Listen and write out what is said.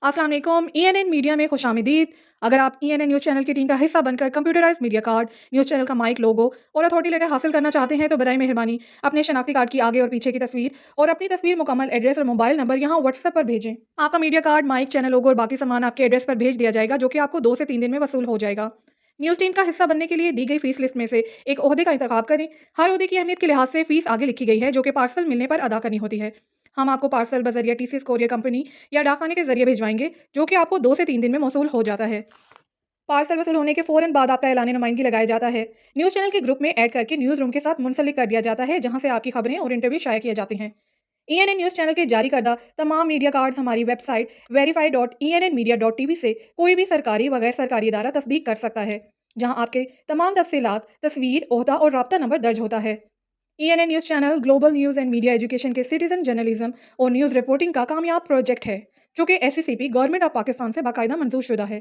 अस्सलाम वालेकुम। ENN media में खुशामदीद। अगर आप ENN न्यूज़ चैनल की टीम का हिस्सा बनकर computerised media card, news channel का माइक लोगो और अथॉरिटी लेटर हासिल करना चाहते हैं तो बराए मेहरबानी अपने शनाख्ती कार्ड की आगे और पीछे की तस्वीर और अपनी तस्वीर मुकम्मल एड्रेस और मोबाइल नंबर यहाँ व्हाट्सएप पर भेजें। आपका मीडिया कार्ड, माइक, चैनल लोगो और बाकी सामान आपके एड्रेस पर भेज दिया जाएगा, जो कि आपको 2 से 3 दिन में वसूल हो जाएगा। न्यूज़ टीम का हिस्सा बनने के लिए दी गई फीस लिस्ट में से एक ओहदे का इंतखाब करें। हर ओहदे की अहमियत के लिहाज से फीस आगे लिखी गई है, जो कि पार्सल मिलने पर अदा करनी होती है। हम आपको पार्सल बजरिया TCS कोरियर कंपनी या डाकखाने के जरिए भिजवाएंगे, जो कि आपको 2 से 3 दिन में मौसूल हो जाता है। पार्सल वसूल होने के फौरन बाद आपका ऐलान नुमाइंदगी लगाया जाता है। न्यूज़ चैनल के ग्रुप में ऐड करके न्यूज़ रूम के साथ मुंसलिक कर दिया जाता है, जहां से आपकी खबरें और इंटरव्यू शाया किए जाते हैं। ENN न्यूज़ चैनल के जारी करदा तमाम मीडिया कार्ड्स हमारी वेबसाइट verify.ennmedia.tv से कोई भी सरकारी व गैर सरकारी इदारा तस्दीक कर सकता है, जहां आपके तमाम तफसीलात, तस्वीर, ओहदा और राब्ता नंबर दर्ज होता है। ENN news channel global news and media education के सिटीजन जर्नलिज्म और न्यूज़ रिपोर्टिंग का कामयाब प्रोजेक्ट है, जो कि SCCP गवर्नमेंट ऑफ पाकिस्तान से बाकायदा मंजूर शुदा है।